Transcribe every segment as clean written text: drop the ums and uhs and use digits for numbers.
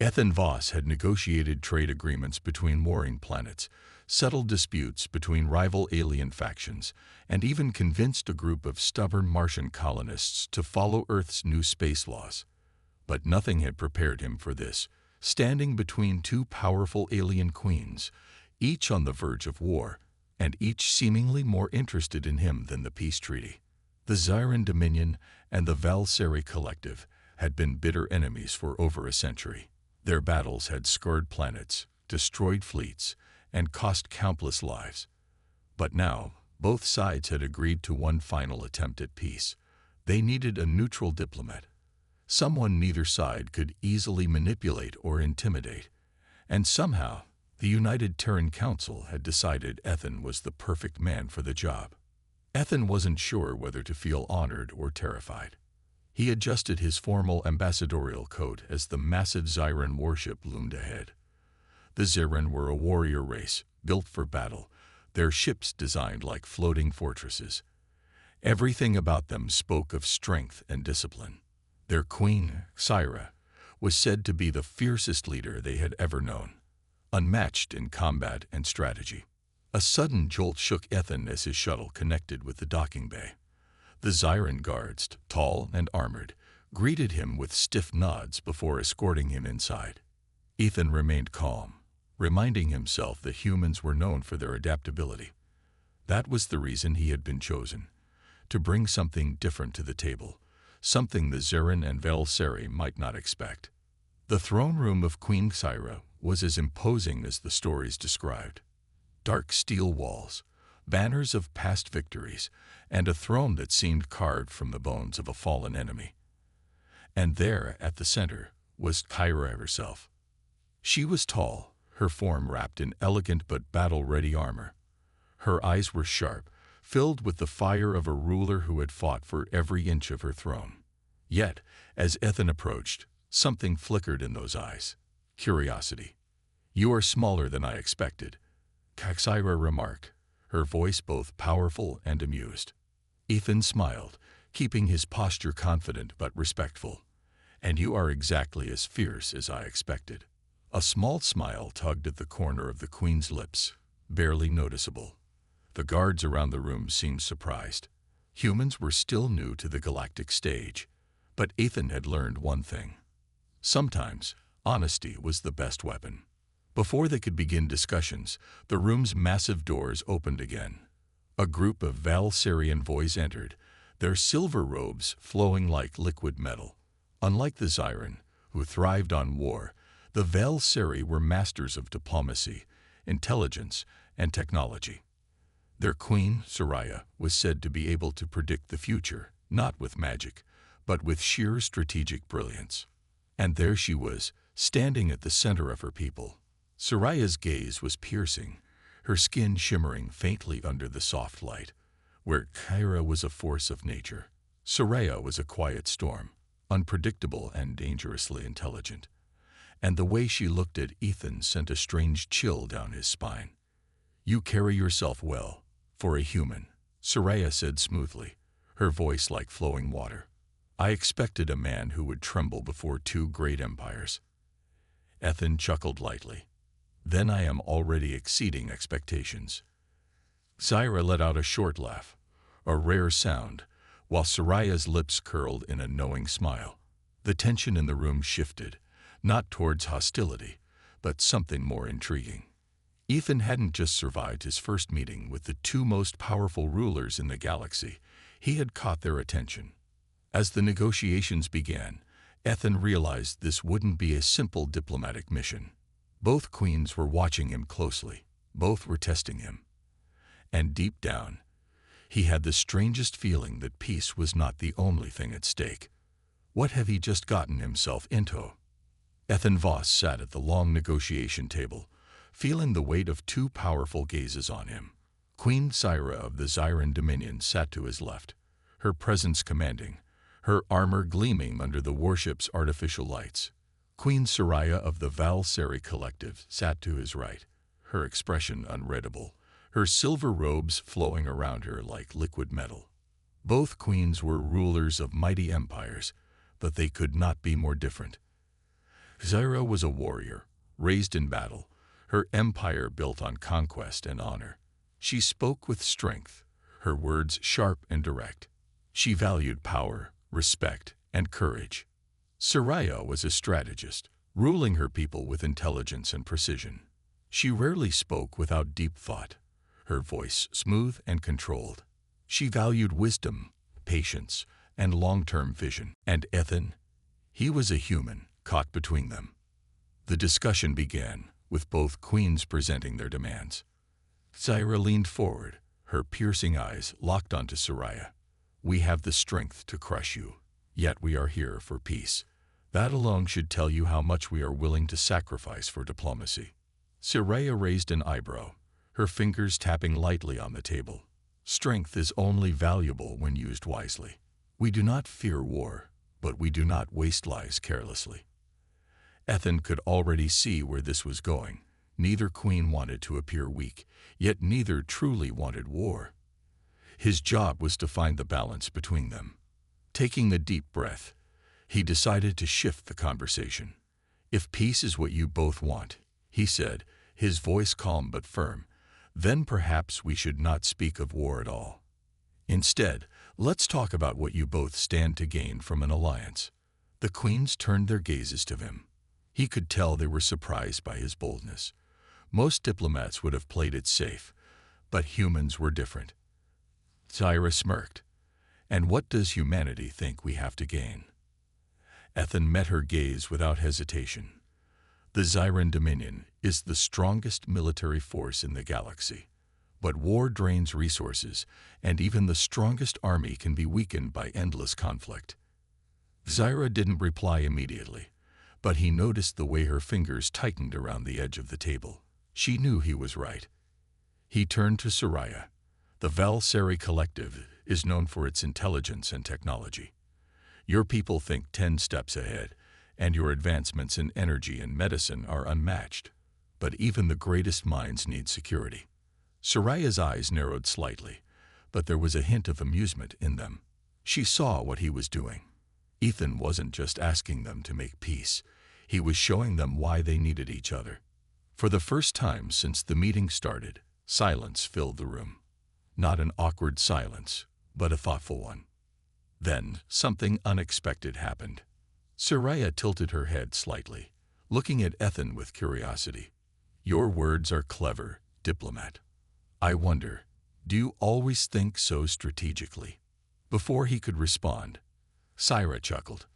Ethan Voss had negotiated trade agreements between warring planets, settled disputes between rival alien factions, and even convinced a group of stubborn Martian colonists to follow Earth's new space laws. But nothing had prepared him for this, standing between two powerful alien queens, each on the verge of war, and each seemingly more interested in him than the peace treaty. The Zyran Dominion and the Valseri Collective had been bitter enemies for over a century. Their battles had scarred planets, destroyed fleets, and cost countless lives. But now, both sides had agreed to one final attempt at peace. They needed a neutral diplomat, someone neither side could easily manipulate or intimidate. And somehow, the United Terran Council had decided Ethan was the perfect man for the job. Ethan wasn't sure whether to feel honored or terrified. He adjusted his formal ambassadorial coat as the massive Zyran warship loomed ahead. The Zyran were a warrior race, built for battle, their ships designed like floating fortresses. Everything about them spoke of strength and discipline. Their queen, Syra, was said to be the fiercest leader they had ever known, unmatched in combat and strategy. A sudden jolt shook Ethan as his shuttle connected with the docking bay. The Zyran guards, tall and armored, greeted him with stiff nods before escorting him inside. Ethan remained calm, reminding himself that humans were known for their adaptability. That was the reason he had been chosen, to bring something different to the table, something the Zyran and Valseri might not expect. The throne room of Queen Syra was as imposing as the stories described. Dark steel walls, banners of past victories, and a throne that seemed carved from the bones of a fallen enemy. And there, at the center, was Kyra herself. She was tall, her form wrapped in elegant but battle-ready armor. Her eyes were sharp, filled with the fire of a ruler who had fought for every inch of her throne. Yet, as Ethan approached, something flickered in those eyes. Curiosity. "You are smaller than I expected," Kyra remarked, her voice both powerful and amused. Ethan smiled, keeping his posture confident but respectful. "And you are exactly as fierce as I expected." A small smile tugged at the corner of the queen's lips, barely noticeable. The guards around the room seemed surprised. Humans were still new to the galactic stage, but Ethan had learned one thing. Sometimes, honesty was the best weapon. Before they could begin discussions, the room's massive doors opened again. A group of Valserian boys entered, their silver robes flowing like liquid metal. Unlike the Zyran, who thrived on war, the Valseri were masters of diplomacy, intelligence, and technology. Their queen, Soraya, was said to be able to predict the future, not with magic, but with sheer strategic brilliance. And there she was, standing at the center of her people. Soraya's gaze was piercing, her skin shimmering faintly under the soft light. Where Kyra was a force of nature, Soraya was a quiet storm, unpredictable and dangerously intelligent. And the way she looked at Ethan sent a strange chill down his spine. "You carry yourself well, for a human," Soraya said smoothly, her voice like flowing water. "I expected a man who would tremble before two great empires." Ethan chuckled lightly. "Then I am already exceeding expectations." Syra let out a short laugh, a rare sound, while Soraya's lips curled in a knowing smile. The tension in the room shifted, not towards hostility, but something more intriguing. Ethan hadn't just survived his first meeting with the two most powerful rulers in the galaxy. He had caught their attention. As the negotiations began, Ethan realized this wouldn't be a simple diplomatic mission. Both queens were watching him closely. Both were testing him. And deep down, he had the strangest feeling that peace was not the only thing at stake. What had he just gotten himself into? Ethan Voss sat at the long negotiation table, feeling the weight of two powerful gazes on him. Queen Syra of the Zyran Dominion sat to his left, her presence commanding, her armor gleaming under the warship's artificial lights. Queen Soraya of the Valseri Collective sat to his right, her expression unreadable, her silver robes flowing around her like liquid metal. Both queens were rulers of mighty empires, but they could not be more different. Zyra was a warrior, raised in battle, her empire built on conquest and honor. She spoke with strength, her words sharp and direct. She valued power, respect, and courage. Soraya was a strategist, ruling her people with intelligence and precision. She rarely spoke without deep thought, her voice smooth and controlled. She valued wisdom, patience, and long-term vision. And Ethan? He was a human, caught between them. The discussion began, with both queens presenting their demands. Zyra leaned forward, her piercing eyes locked onto Soraya. "We have the strength to crush you, yet we are here for peace. That alone should tell you how much we are willing to sacrifice for diplomacy." Soraya raised an eyebrow, her fingers tapping lightly on the table. "Strength is only valuable when used wisely. We do not fear war, but we do not waste lives carelessly." Ethan could already see where this was going. Neither queen wanted to appear weak, yet neither truly wanted war. His job was to find the balance between them. Taking a deep breath, he decided to shift the conversation. "If peace is what you both want," he said, his voice calm but firm, "then perhaps we should not speak of war at all. Instead, let's talk about what you both stand to gain from an alliance." The queens turned their gazes to him. He could tell they were surprised by his boldness. Most diplomats would have played it safe, but humans were different. Zyra smirked. "And what does humanity think we have to gain?" Ethan met her gaze without hesitation. "The Zyran Dominion is the strongest military force in the galaxy. But war drains resources, and even the strongest army can be weakened by endless conflict." Zyra didn't reply immediately, but he noticed the way her fingers tightened around the edge of the table. She knew he was right. He turned to Soraya. "The Valseri Collective is known for its intelligence and technology. Your people think 10 steps ahead, and your advancements in energy and medicine are unmatched. But even the greatest minds need security." Soraya's eyes narrowed slightly, but there was a hint of amusement in them. She saw what he was doing. Ethan wasn't just asking them to make peace. He was showing them why they needed each other. For the first time since the meeting started, silence filled the room. Not an awkward silence, but a thoughtful one. Then, something unexpected happened. Soraya tilted her head slightly, looking at Ethan with curiosity. "Your words are clever, diplomat. I wonder, do you always think so strategically?" Before he could respond, Zyra chuckled.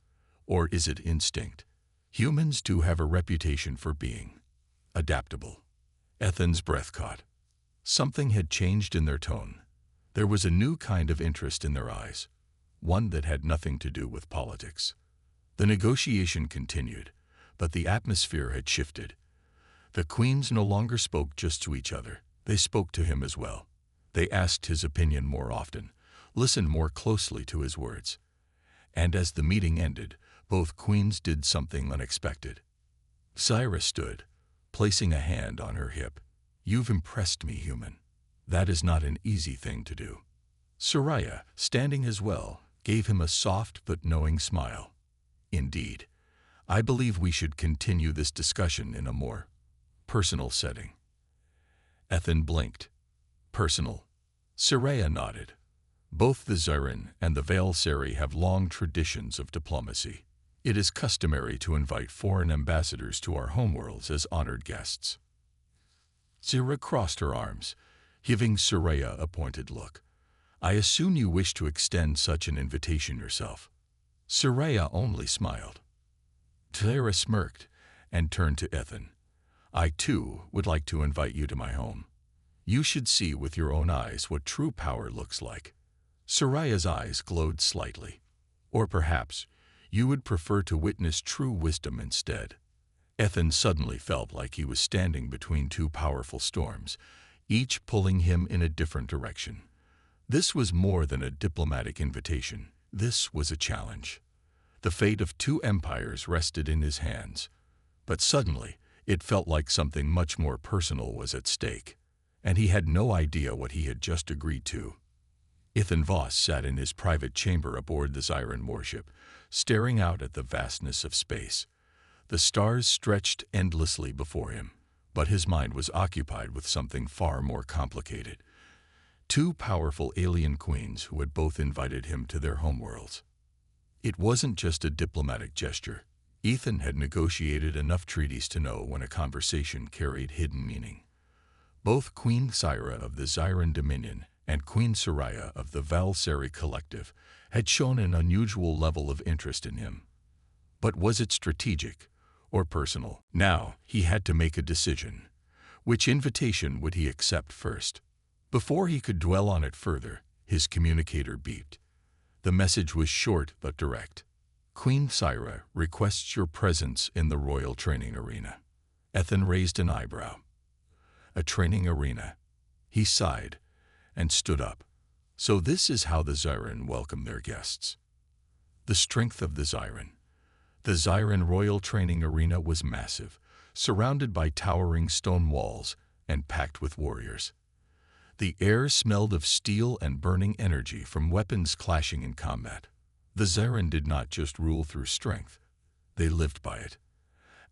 "Or is it instinct? Humans do have a reputation for being adaptable." Ethan's breath caught. Something had changed in their tone. There was a new kind of interest in their eyes, one that had nothing to do with politics. The negotiation continued, but the atmosphere had shifted. The queens no longer spoke just to each other. They spoke to him as well. They asked his opinion more often, listened more closely to his words. And as the meeting ended, both queens did something unexpected. Zyra stood, placing a hand on her hip. "You've impressed me, human. That is not an easy thing to do." Soraya, standing as well, gave him a soft but knowing smile. "Indeed. I believe we should continue this discussion in a more personal setting." Ethan blinked. "Personal?" Soraya nodded. "Both the Zyran and the Valseri have long traditions of diplomacy. It is customary to invite foreign ambassadors to our homeworlds as honored guests." Zyra crossed her arms, giving Soraya a pointed look. "I assume you wish to extend such an invitation yourself." Soraya only smiled. Zyra smirked and turned to Ethan. "I, too, would like to invite you to my home. You should see with your own eyes what true power looks like." Soraya's eyes glowed slightly. "Or perhaps you would prefer to witness true wisdom instead." Ethan suddenly felt like he was standing between two powerful storms, each pulling him in a different direction. This was more than a diplomatic invitation. This was a challenge. The fate of two empires rested in his hands. But suddenly, it felt like something much more personal was at stake, and he had no idea what he had just agreed to. Ethan Voss sat in his private chamber aboard the Zyran warship, staring out at the vastness of space. The The stars stretched endlessly before him, but his mind was occupied with something far more complicated. Two powerful alien queens who had both invited him to their homeworlds. It wasn't just a diplomatic gesture. Ethan had negotiated enough treaties to know when a conversation carried hidden meaning. Both Queen Syra of the Zyran Dominion and Queen Soraya of the Valseri Collective had shown an unusual level of interest in him. But was it strategic or personal? Now he had to make a decision. Which invitation would he accept first? Before he could dwell on it further, his communicator beeped. The message was short but direct. Queen Syra requests your presence in the royal training arena. Ethan raised an eyebrow. A training arena. He sighed and stood up. So this is how the Zyran welcome their guests. The strength of the Zyran. The Zyran Royal Training Arena was massive, surrounded by towering stone walls and packed with warriors. The air smelled of steel and burning energy from weapons clashing in combat. The Zyran did not just rule through strength, they lived by it.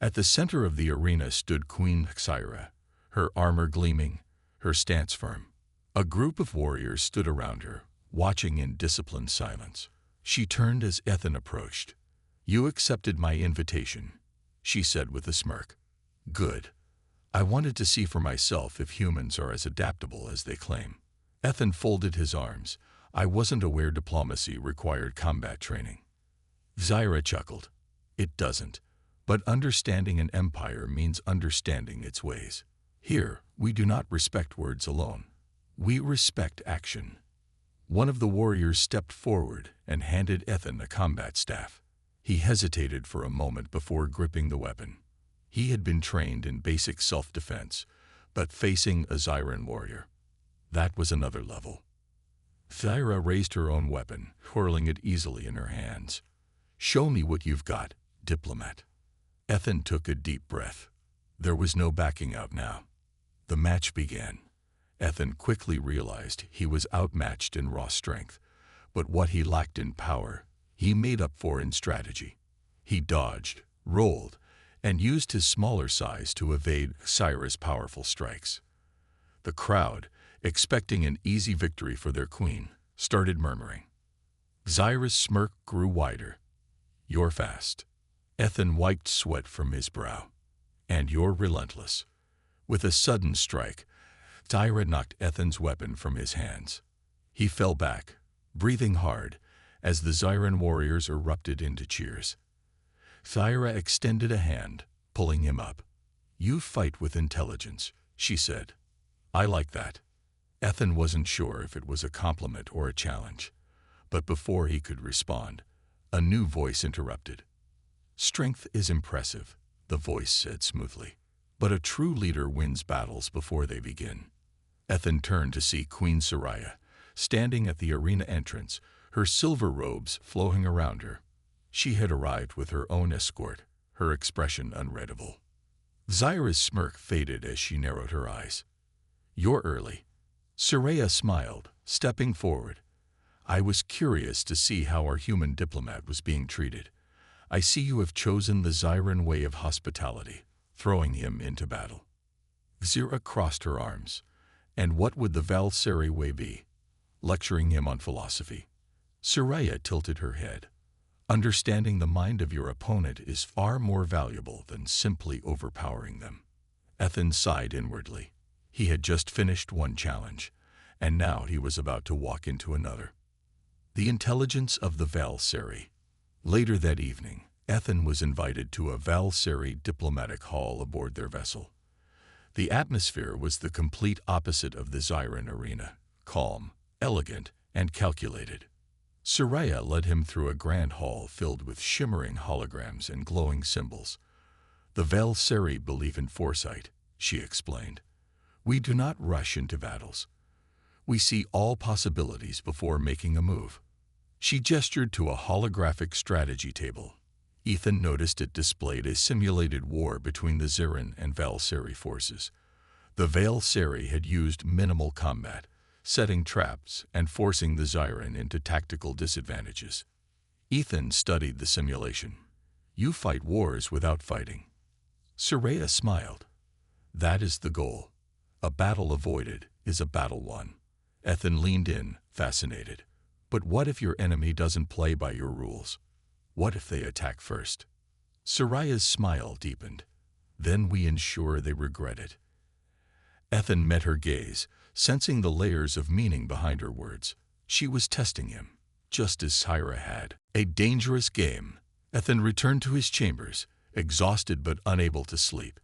At the center of the arena stood Queen Syra, her armor gleaming, her stance firm. A group of warriors stood around her, watching in disciplined silence. She turned as Ethan approached. "You accepted my invitation," she said with a smirk. "Good. I wanted to see for myself if humans are as adaptable as they claim." Ethan folded his arms. "I wasn't aware diplomacy required combat training." Zyra chuckled. "It doesn't. But understanding an empire means understanding its ways. Here, we do not respect words alone. We respect action." One of the warriors stepped forward and handed Ethan a combat staff. He hesitated for a moment before gripping the weapon. He had been trained in basic self-defense, but facing a Zyran warrior, that was another level. Syra raised her own weapon, twirling it easily in her hands. "Show me what you've got, diplomat." Ethan took a deep breath. There was no backing out now. The match began. Ethan quickly realized he was outmatched in raw strength, but what he lacked in power, he made up for in strategy. He dodged, rolled, and used his smaller size to evade Syra's powerful strikes. The crowd, expecting an easy victory for their queen, started murmuring. Zyra's smirk grew wider. "You're fast." Ethan wiped sweat from his brow. "And you're relentless." With a sudden strike, Syra knocked Ethan's weapon from his hands. He fell back, breathing hard, as the Zyran warriors erupted into cheers. Syra extended a hand, pulling him up. "You fight with intelligence," she said. "I like that." Ethan wasn't sure if it was a compliment or a challenge, but before he could respond, a new voice interrupted. "Strength is impressive," the voice said smoothly, "but a true leader wins battles before they begin." Ethan turned to see Queen Soraya, standing at the arena entrance, her silver robes flowing around her. She had arrived with her own escort, her expression unreadable. Zyra's smirk faded as she narrowed her eyes. "You're early." Soraya smiled, stepping forward. "I was curious to see how our human diplomat was being treated. I see you have chosen the Zyran way of hospitality, throwing him into battle." Zyra crossed her arms. "And what would the Valseri way be?" "Lecturing him on philosophy." Soraya tilted her head. "Understanding the mind of your opponent is far more valuable than simply overpowering them." Ethan sighed inwardly. He had just finished one challenge, and now he was about to walk into another. The intelligence of the Valseri. Later that evening, Ethan was invited to a Valseri diplomatic hall aboard their vessel. The atmosphere was the complete opposite of the Zyran arena, calm, elegant, and calculated. Soraya led him through a grand hall filled with shimmering holograms and glowing symbols. "The Valseri believe in foresight," she explained. "We do not rush into battles. We see all possibilities before making a move." She gestured to a holographic strategy table. Ethan noticed it displayed a simulated war between the Zyran and Valseri forces. The Valseri had used minimal combat, setting traps and forcing the Zyran into tactical disadvantages. Ethan studied the simulation. You fight wars without fighting. Soraya smiled. That is the goal. A battle avoided is a battle won. Ethan leaned in, fascinated. But what if your enemy doesn't play by your rules? What if they attack first? Soraya's smile deepened. Then we ensure they regret it. Ethan met her gaze, sensing the layers of meaning behind her words. She was testing him, just as Syra had. A dangerous game. Ethan returned to his chambers, exhausted but unable to sleep.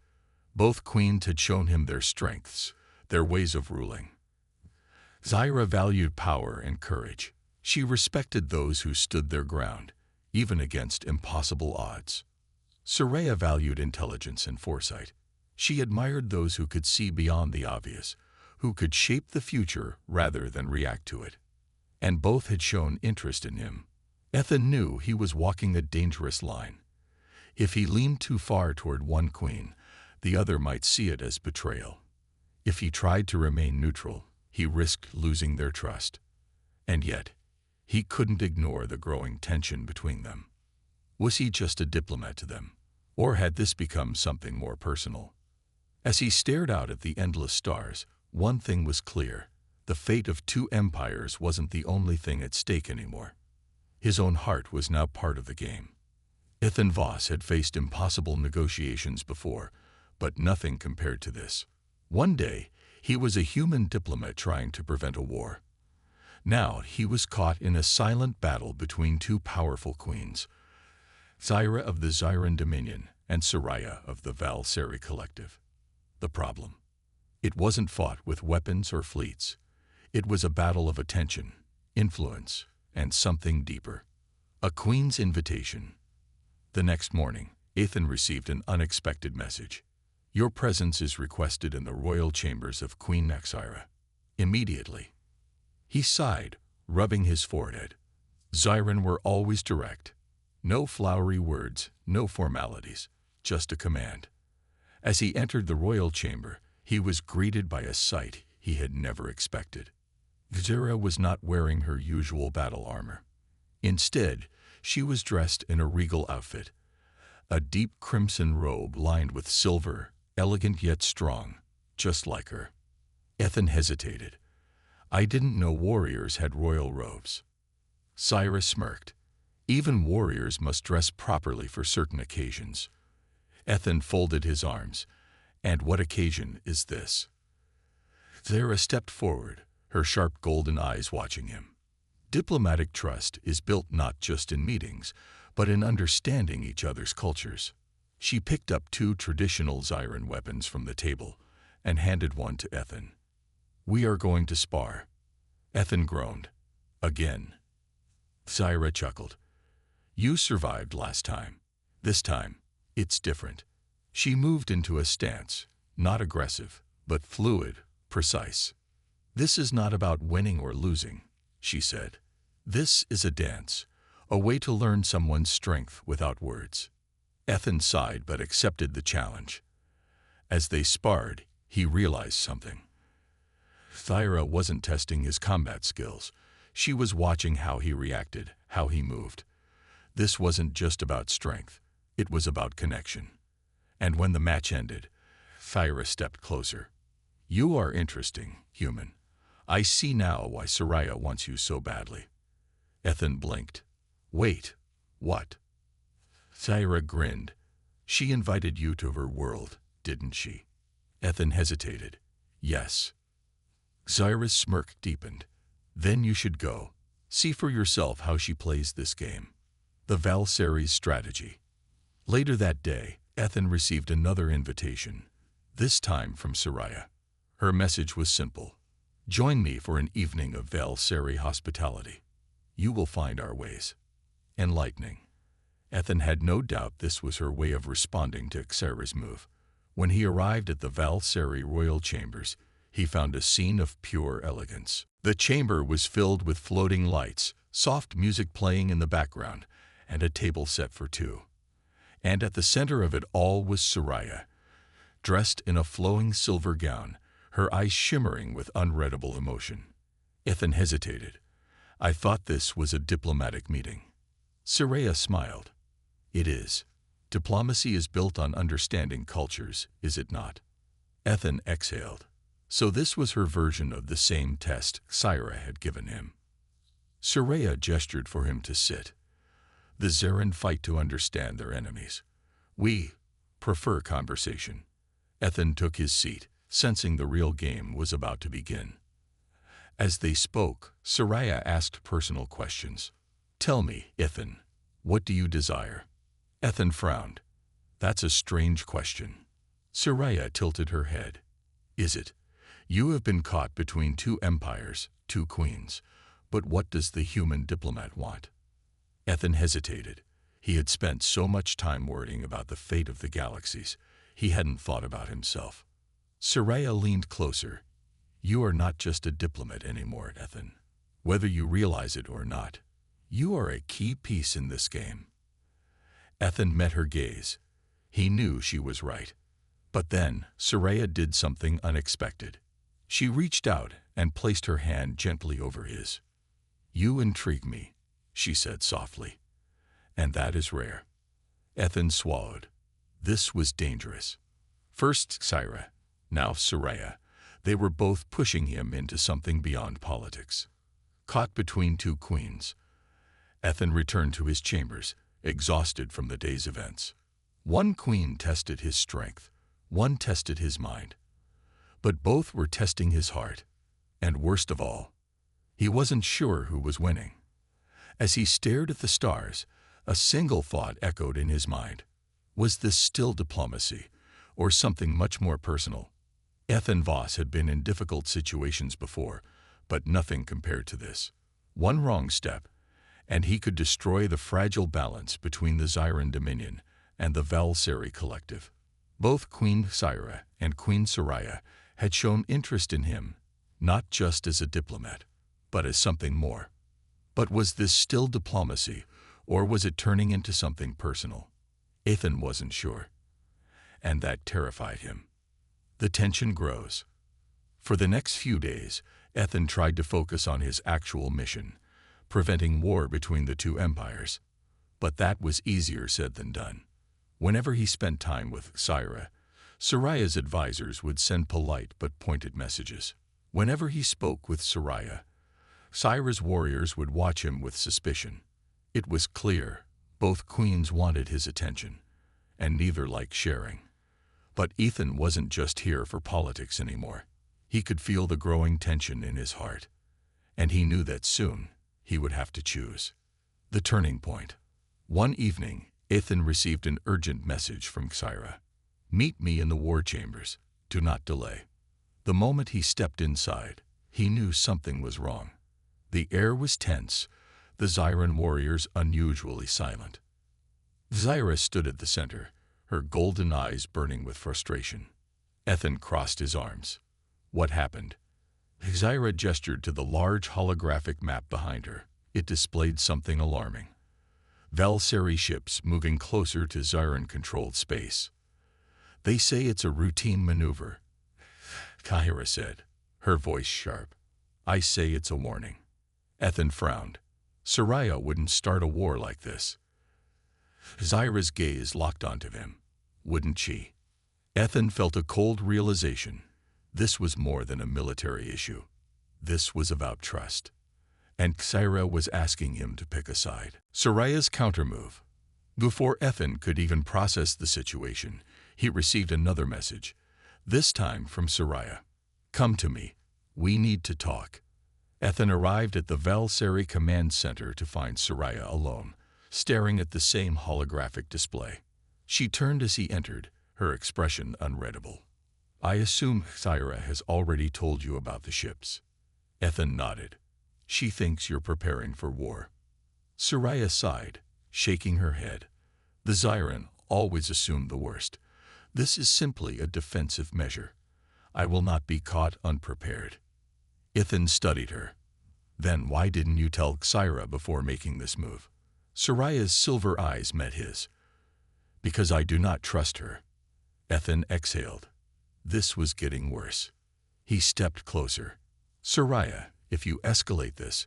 Both queens had shown him their strengths, their ways of ruling. Syra valued power and courage. She respected those who stood their ground, even against impossible odds. Soraya valued intelligence and foresight. She admired those who could see beyond the obvious, who could shape the future rather than react to it. And both had shown interest in him. Ethan knew he was walking a dangerous line. If he leaned too far toward one queen, the other might see it as betrayal. If he tried to remain neutral, he risked losing their trust. And yet, he couldn't ignore the growing tension between them. Was he just a diplomat to them, or had this become something more personal? As he stared out at the endless stars, one thing was clear. The fate of two empires wasn't the only thing at stake anymore. His own heart was now part of the game. Ethan Voss had faced impossible negotiations before, but nothing compared to this. One day, he was a human diplomat trying to prevent a war. Now he was caught in a silent battle between two powerful queens, Syra of the Zyran Dominion and Soraya of the Valseri Collective. The problem? It wasn't fought with weapons or fleets. It was a battle of attention, influence, and something deeper. A queen's invitation. The next morning, Ethan received an unexpected message. Your presence is requested in the royal chambers of Queen Syra. Immediately. He sighed, rubbing his forehead. Zyran were always direct. No flowery words, no formalities, just a command. As he entered the royal chamber, he was greeted by a sight he had never expected. Zyra was not wearing her usual battle armor. Instead, she was dressed in a regal outfit, a deep crimson robe lined with silver, elegant yet strong, just like her. Ethan hesitated. I didn't know warriors had royal robes. Syra smirked. Even warriors must dress properly for certain occasions. Ethan folded his arms. And what occasion is this? Syra stepped forward, her sharp golden eyes watching him. Diplomatic trust is built not just in meetings, but in understanding each other's cultures. She picked up two traditional Zyran weapons from the table and handed one to Ethan. We are going to spar. Ethan groaned. Again. Syra chuckled. You survived last time. This time, it's different. She moved into a stance, not aggressive, but fluid, precise. This is not about winning or losing, she said. This is a dance, a way to learn someone's strength without words. Ethan sighed but accepted the challenge. As they sparred, he realized something. Syra wasn't testing his combat skills. She was watching how he reacted, how he moved. This wasn't just about strength. It was about connection. And when the match ended, Syra stepped closer. You are interesting, human. I see now why Soraya wants you so badly. Ethan blinked. Wait, what? Syra grinned. She invited you to her world, didn't she? Ethan hesitated. Yes. Syra's smirk deepened. Then you should go. See for yourself how she plays this game. The Valseri's strategy. Later that day, Ethan received another invitation, this time from Soraya. Her message was simple. Join me for an evening of Valseri hospitality. You will find our ways enlightening. Ethan had no doubt this was her way of responding to Xera's move. When he arrived at the Valseri royal chambers, he found a scene of pure elegance. The chamber was filled with floating lights, soft music playing in the background, and a table set for two. And at the center of it all was Soraya, dressed in a flowing silver gown, her eyes shimmering with unreadable emotion. Ethan hesitated. I thought this was a diplomatic meeting. Soraya smiled. It is. Diplomacy is built on understanding cultures, is it not? Ethan exhaled. So this was her version of the same test Syra had given him. Soraya gestured for him to sit. The Zeren fight to understand their enemies. We prefer conversation. Ethan took his seat, sensing the real game was about to begin. As they spoke, Soraya asked personal questions. Tell me, Ethan, what do you desire? Ethan frowned. That's a strange question. Soraya tilted her head. Is it? You have been caught between two empires, two queens. But what does the human diplomat want? Ethan hesitated. He had spent so much time worrying about the fate of the galaxies, he hadn't thought about himself. Soraya leaned closer. You are not just a diplomat anymore, Ethan. Whether you realize it or not, you are a key piece in this game. Ethan met her gaze. He knew she was right. But then, Soraya did something unexpected. She reached out and placed her hand gently over his. You intrigue me, she said softly. And that is rare. Ethan swallowed. This was dangerous. First Syra, now Soraya. They were both pushing him into something beyond politics. Caught between two queens, Ethan returned to his chambers, exhausted from the day's events. One queen tested his strength, one tested his mind. But both were testing his heart. And worst of all, he wasn't sure who was winning. As he stared at the stars, a single thought echoed in his mind. Was this still diplomacy, or something much more personal? Ethan Voss had been in difficult situations before, but nothing compared to this. One wrong step, and he could destroy the fragile balance between the Zyran Dominion and the Valseri Collective. Both Queen Syra and Queen Soraya had shown interest in him, not just as a diplomat, but as something more. But was this still diplomacy, or was it turning into something personal? Ethan wasn't sure, and that terrified him. The tension grows. For the next few days, Ethan tried to focus on his actual mission, preventing war between the two empires. But that was easier said than done. Whenever he spent time with Syra, Soraya's advisors would send polite but pointed messages. Whenever he spoke with Soraya, Syra's warriors would watch him with suspicion. It was clear both queens wanted his attention, and neither liked sharing. But Ethan wasn't just here for politics anymore. He could feel the growing tension in his heart, and he knew that soon he would have to choose. The turning point. One evening, Ethan received an urgent message from Syra. Meet me in the war chambers. Do not delay. The moment he stepped inside, he knew something was wrong. The air was tense, the Zyran warriors unusually silent. Syra stood at the center, her golden eyes burning with frustration. Ethan crossed his arms. What happened? Syra gestured to the large holographic map behind her. It displayed something alarming. Valseri ships moving closer to Zyran-controlled space. They say it's a routine maneuver, Syra said, her voice sharp. I say it's a warning. Ethan frowned. Soraya wouldn't start a war like this. Syra's gaze locked onto him. Wouldn't she? Ethan felt a cold realization. This was more than a military issue. This was about trust. And Syra was asking him to pick a side. Soraya's countermove. Before Ethan could even process the situation, he received another message, this time from Soraya. Come to me. We need to talk. Ethan arrived at the Valseri Command Center to find Soraya alone, staring at the same holographic display. She turned as he entered, her expression unreadable. I assume Syra has already told you about the ships. Ethan nodded. She thinks you're preparing for war. Soraya sighed, shaking her head. The Zyran always assume the worst. This is simply a defensive measure. I will not be caught unprepared. Ethan studied her. Then why didn't you tell Syra before making this move? Soraya's silver eyes met his. Because I do not trust her. Ethan exhaled. This was getting worse. He stepped closer. Soraya, if you escalate this,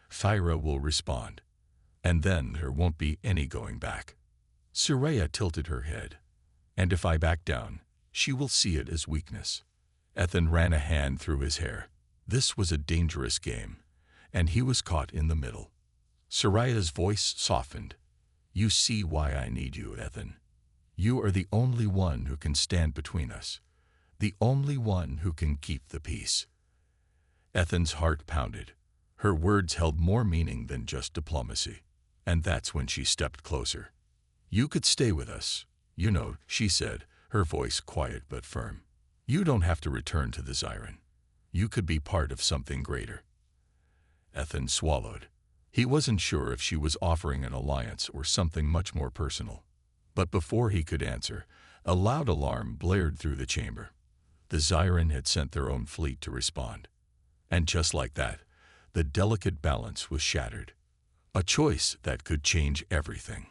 Syra will respond. And then there won't be any going back. Soraya tilted her head. And if I back down, she will see it as weakness. Ethan ran a hand through his hair. This was a dangerous game, and he was caught in the middle. Soraya's voice softened. You see why I need you, Ethan. You are the only one who can stand between us. The only one who can keep the peace. Ethan's heart pounded. Her words held more meaning than just diplomacy. And that's when she stepped closer. You could stay with us, you know, she said, her voice quiet but firm. You don't have to return to the Zyran. You could be part of something greater. Ethan swallowed. He wasn't sure if she was offering an alliance or something much more personal. But before he could answer, a loud alarm blared through the chamber. The Zyran had sent their own fleet to respond. And just like that, the delicate balance was shattered. A choice that could change everything.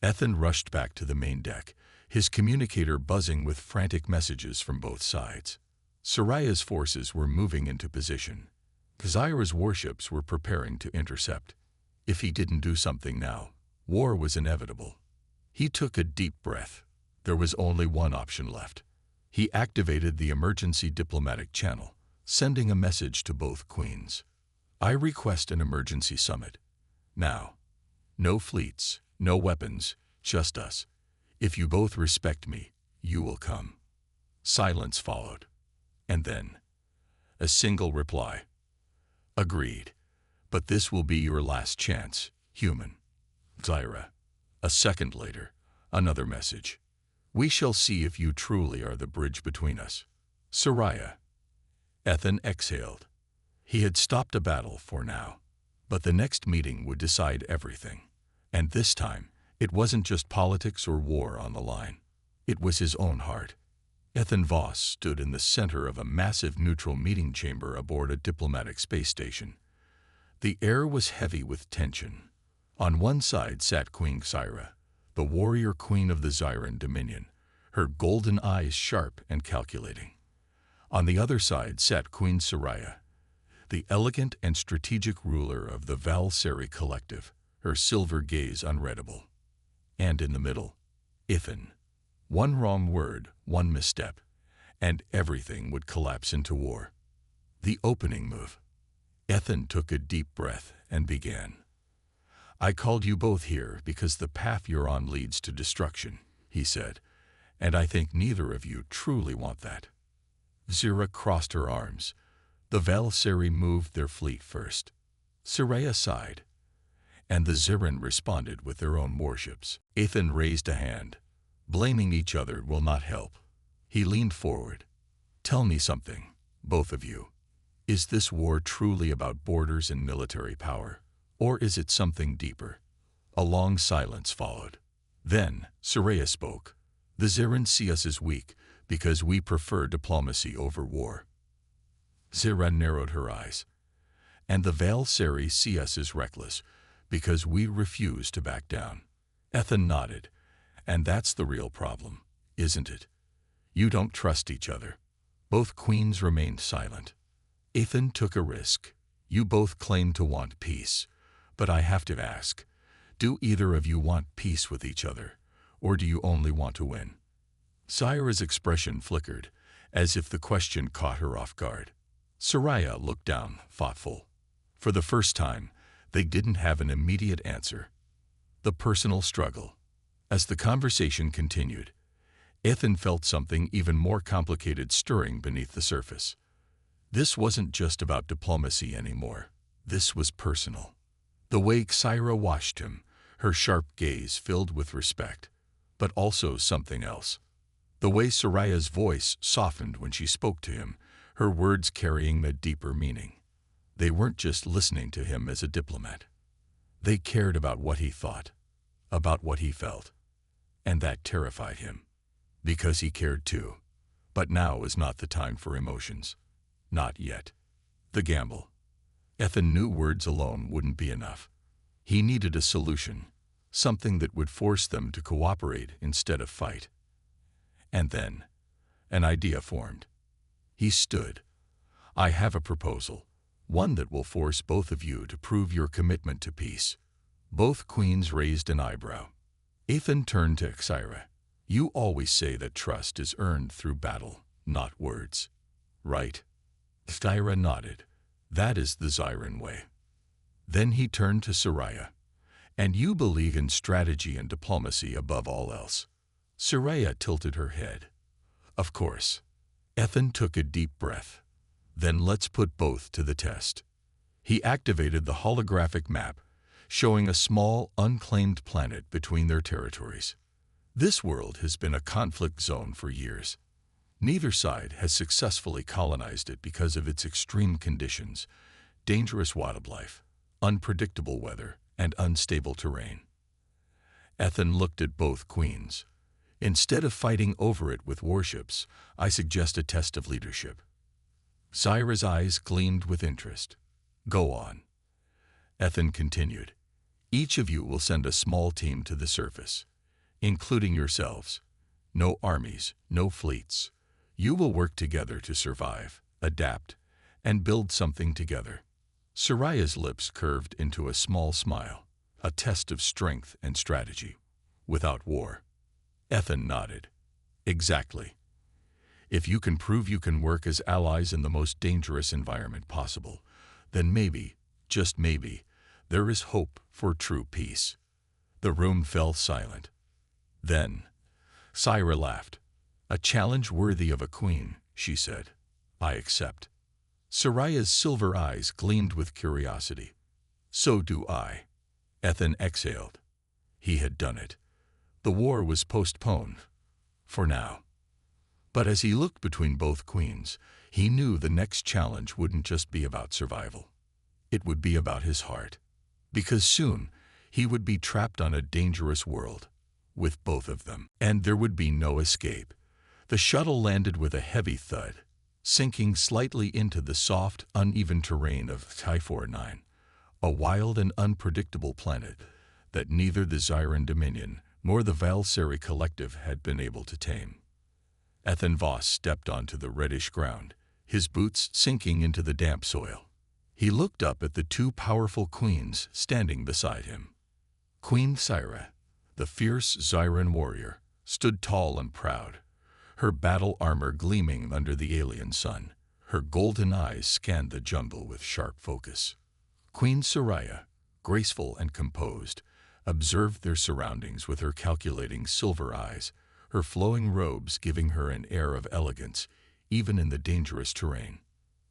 Ethan rushed back to the main deck, his communicator buzzing with frantic messages from both sides. Soraya's forces were moving into position. Zyra's warships were preparing to intercept. If he didn't do something now, war was inevitable. He took a deep breath. There was only one option left. He activated the emergency diplomatic channel, sending a message to both queens. I request an emergency summit. Now. No fleets, no weapons, just us. If you both respect me, you will come. Silence followed. And then, a single reply. Agreed. But this will be your last chance, human. Zyra. A second later, another message. We shall see if you truly are the bridge between us. Soraya. Ethan exhaled. He had stopped a battle for now. But the next meeting would decide everything. And this time, it wasn't just politics or war on the line. It was his own heart. Ethan Voss stood in the center of a massive neutral meeting chamber aboard a diplomatic space station. The air was heavy with tension. On one side sat Queen Xyra, the warrior queen of the Zyran Dominion, her golden eyes sharp and calculating. On the other side sat Queen Soraya, the elegant and strategic ruler of the Val Seri Collective, her silver gaze unreadable. And in the middle, Ethan. One wrong word, one misstep, and everything would collapse into war. The opening move. Ethan took a deep breath and began. I called you both here because the path you're on leads to destruction, he said, and I think neither of you truly want that. Zyra crossed her arms. The Val Seri moved their fleet first. Soraya sighed, and the Zyran responded with their own warships. Ethan raised a hand. Blaming each other will not help. He leaned forward. Tell me something, both of you. Is this war truly about borders and military power, or is it something deeper? A long silence followed. Then, Soraya spoke. The Zyran see us as weak because we prefer diplomacy over war. Zyra narrowed her eyes. And the Val Seri see us as reckless because we refuse to back down. Ethan nodded. And that's the real problem, isn't it? You don't trust each other. Both queens remained silent. Ethan took a risk. You both claim to want peace. But I have to ask, do either of you want peace with each other, or do you only want to win? Zyra's expression flickered, as if the question caught her off guard. Soraya looked down, thoughtful. For the first time, they didn't have an immediate answer. The personal struggle. As the conversation continued, Ethan felt something even more complicated stirring beneath the surface. This wasn't just about diplomacy anymore. This was personal. The way Xyra watched him, her sharp gaze filled with respect, but also something else. The way Soraya's voice softened when she spoke to him, her words carrying a deeper meaning. They weren't just listening to him as a diplomat. They cared about what he thought, about what he felt. And that terrified him, because he cared too. But now was not the time for emotions. Not yet. The gamble. Ethan knew words alone wouldn't be enough. He needed a solution, something that would force them to cooperate instead of fight. And then, an idea formed. He stood. I have a proposal, one that will force both of you to prove your commitment to peace. Both queens raised an eyebrow. Ethan turned to Zyra. You always say that trust is earned through battle, not words. Right? Zyra nodded. That is the Zyran way. Then he turned to Soraya. And you believe in strategy and diplomacy above all else. Soraya tilted her head. Of course. Ethan took a deep breath. Then let's put both to the test. He activated the holographic map, showing a small, unclaimed planet between their territories. This world has been a conflict zone for years. Neither side has successfully colonized it because of its extreme conditions, dangerous wildlife, unpredictable weather, and unstable terrain. Ethan looked at both queens. Instead of fighting over it with warships, I suggest a test of leadership. Zyra's eyes gleamed with interest. Go on. Ethan continued. Each of you will send a small team to the surface, including yourselves. No armies, no fleets. You will work together to survive, adapt, and build something together. Soraya's lips curved into a small smile, a test of strength and strategy, without war. Ethan nodded. Exactly. If you can prove you can work as allies in the most dangerous environment possible, then maybe, just maybe, there is hope for true peace. The room fell silent. Then, Zyra laughed. A challenge worthy of a queen, she said. I accept. Soraya's silver eyes gleamed with curiosity. So do I. Ethan exhaled. He had done it. The war was postponed. For now. But as he looked between both queens, he knew the next challenge wouldn't just be about survival. It would be about his heart. Because soon, he would be trapped on a dangerous world, with both of them. And there would be no escape. The shuttle landed with a heavy thud, sinking slightly into the soft, uneven terrain of HFY 9, a wild and unpredictable planet that neither the Zyran Dominion nor the Valseri Collective had been able to tame. Ethan Voss stepped onto the reddish ground, his boots sinking into the damp soil. He looked up at the two powerful queens standing beside him. Queen Zyra, the fierce Zyran warrior, stood tall and proud, her battle armor gleaming under the alien sun. Her golden eyes scanned the jungle with sharp focus. Queen Soraya, graceful and composed, observed their surroundings with her calculating silver eyes, her flowing robes giving her an air of elegance, even in the dangerous terrain.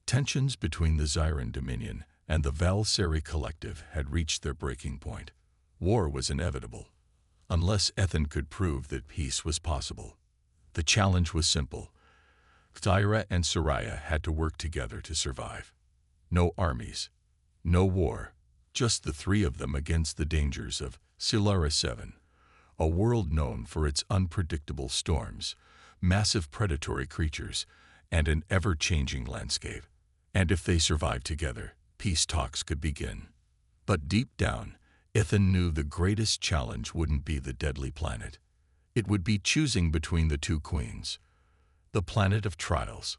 Tensions between the Zyran Dominion and the Valseri Collective had reached their breaking point. War was inevitable, unless Ethan could prove that peace was possible. The challenge was simple. Zyra and Soraya had to work together to survive. No armies, no war, just the three of them against the dangers of Silara 7, a world known for its unpredictable storms, massive predatory creatures, and an ever-changing landscape. And if they survived together, peace talks could begin. But deep down, Ethan knew the greatest challenge wouldn't be the deadly planet. It would be choosing between the two queens. The planet of trials.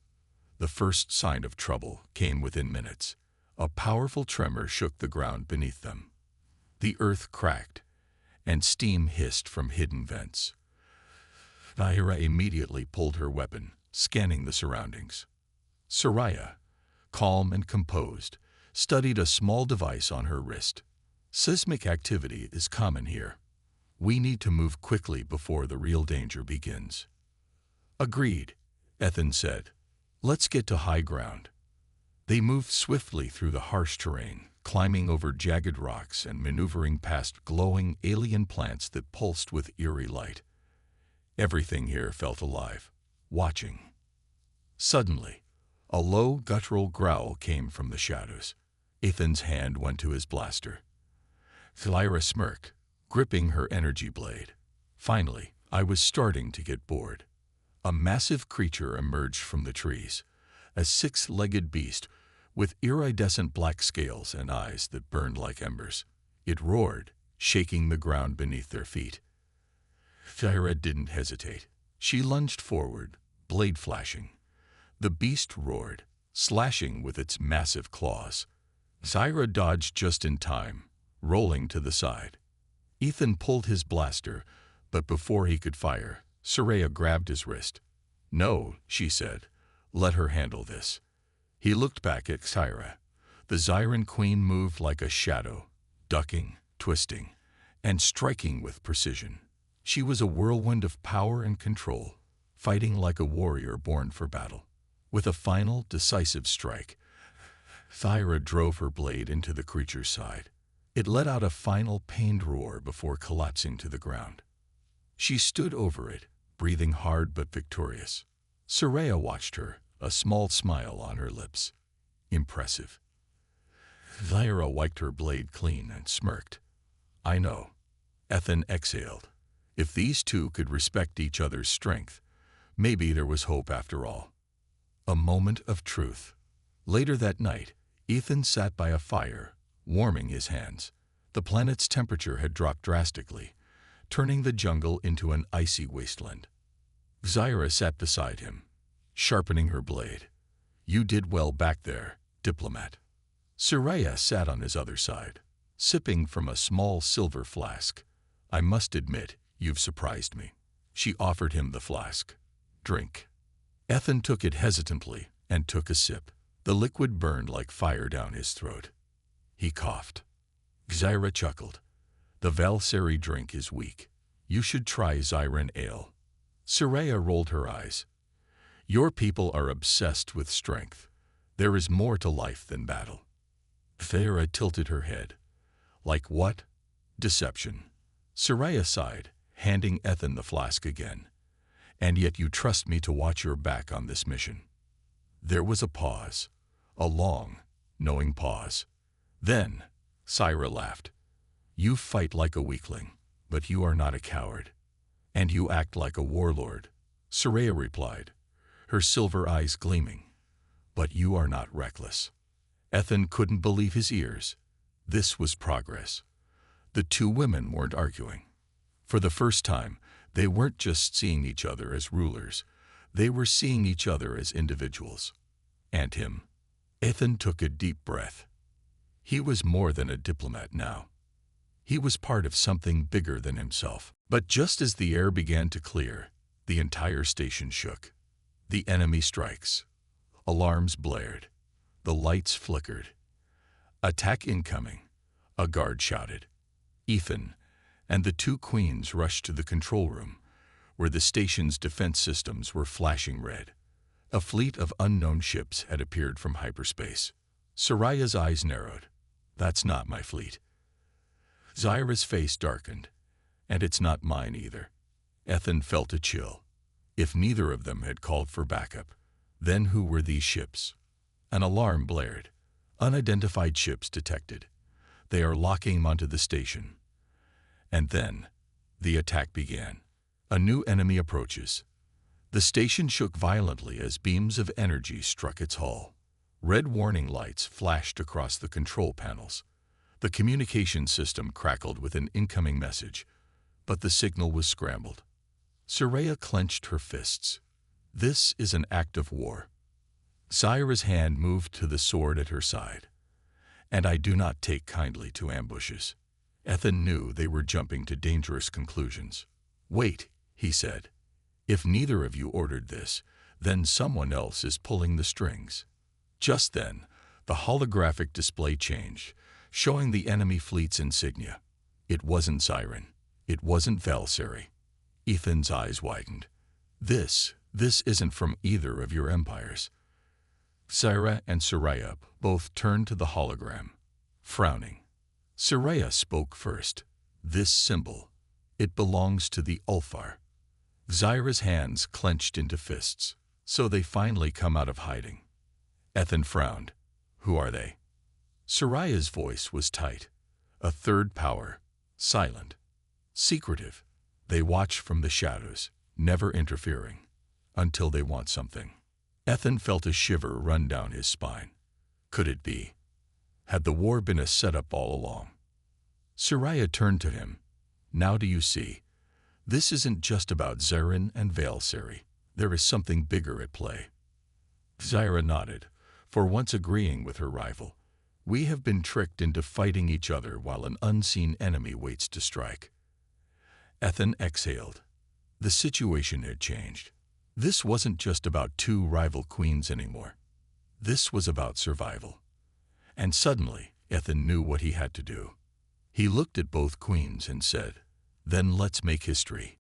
The first sign of trouble came within minutes. A powerful tremor shook the ground beneath them. The earth cracked, and steam hissed from hidden vents. Zyra immediately pulled her weapon, scanning the surroundings. Soraya, calm and composed, studied a small device on her wrist. Seismic activity is common here. We need to move quickly before the real danger begins. Agreed, Ethan said. Let's get to high ground. They moved swiftly through the harsh terrain, climbing over jagged rocks and maneuvering past glowing alien plants that pulsed with eerie light. Everything here felt alive, watching. Suddenly, a low, guttural growl came from the shadows. Ethan's hand went to his blaster. Zyra smirked, gripping her energy blade. Finally, I was starting to get bored. A massive creature emerged from the trees, a six-legged beast with iridescent black scales and eyes that burned like embers. It roared, shaking the ground beneath their feet. Zyra didn't hesitate. She lunged forward, blade flashing. The beast roared, slashing with its massive claws. Zyra dodged just in time, rolling to the side. Ethan pulled his blaster, But before he could fire, Soraya grabbed his wrist. "No," she said. "Let her handle this." He looked back at Syra. The Zyran queen moved like a shadow, ducking, twisting, and striking with precision. She was a whirlwind of power and control, fighting like a warrior born for battle. With a final, decisive strike, Thyra drove her blade into the creature's side. It let out a final, pained roar before collapsing to the ground. She stood over it, breathing hard but victorious. Soraya watched her, a small smile on her lips. Impressive. Thyra wiped her blade clean and smirked. "I know." Ethan exhaled. If these two could respect each other's strength, maybe there was hope after all. A moment of truth. Later that night, Ethan sat by a fire, warming his hands. The planet's temperature had dropped drastically, turning the jungle into an icy wasteland. Zyra sat beside him, sharpening her blade. "You did well back there, diplomat." Soraya sat on his other side, sipping from a small silver flask. "I must admit, you've surprised me." She offered him the flask. "Drink." Ethan took it hesitantly and took a sip. The liquid burned like fire down his throat. He coughed. Zyra chuckled. "The Valseri drink is weak. You should try Zyran ale." Soraya rolled her eyes. "Your people are obsessed with strength. There is more to life than battle." Thyra tilted her head. "Like what?" "Deception." Soraya sighed, handing Ethan the flask again. "And yet you trust me to watch your back on this mission." There was a pause. A long, knowing pause. Then, Syra laughed. "You fight like a weakling, but you are not a coward. And you act like a warlord," Soraya replied, her silver eyes gleaming. "But you are not reckless." Ethan couldn't believe his ears. This was progress. The two women weren't arguing. For the first time, they weren't just seeing each other as rulers. They were seeing each other as individuals. And him. Ethan took a deep breath. He was more than a diplomat now. He was part of something bigger than himself. But just as the air began to clear, the entire station shook. The enemy strikes. Alarms blared. The lights flickered. "Attack incoming," a guard shouted. Ethan and the two queens rushed to the control room, where the station's defense systems were flashing red. A fleet of unknown ships had appeared from hyperspace. Soraya's eyes narrowed. "That's not my fleet." Zyra's face darkened. "And it's not mine either." Ethan felt a chill. If neither of them had called for backup, then who were these ships? An alarm blared. "Unidentified ships detected. They are locking onto the station." And then, the attack began. A new enemy approaches. The station shook violently as beams of energy struck its hull. Red warning lights flashed across the control panels. The communication system crackled with an incoming message, but the signal was scrambled. Soraya clenched her fists. "This is an act of war." Zyra's hand moved to the sword at her side. "And I do not take kindly to ambushes." Ethan knew they were jumping to dangerous conclusions. "Wait," he said. "If neither of you ordered this, then someone else is pulling the strings." Just then, the holographic display changed, showing the enemy fleet's insignia. It wasn't Zyran. It wasn't Valseri. Ethan's eyes widened. This isn't from either of your empires." Syra and Soraya both turned to the hologram, frowning. Soraya spoke first. "This symbol, it belongs to the Ulfar." Zyra's hands clenched into fists. "So they finally come out of hiding." Ethan frowned. "Who are they?" Soraya's voice was tight. "A third power, silent, secretive. They watch from the shadows, never interfering, until they want something." Ethan felt a shiver run down his spine. Could it be? Had the war been a setup all along? Soraya turned to him. "Now do you see? This isn't just about Zyran and Valseri. There is something bigger at play." Zyra nodded, for once agreeing with her rival. "We have been tricked into fighting each other while an unseen enemy waits to strike." Ethan exhaled. The situation had changed. This wasn't just about two rival queens anymore. This was about survival. And suddenly, Ethan knew what he had to do. He looked at both queens and said, "Then let's make history."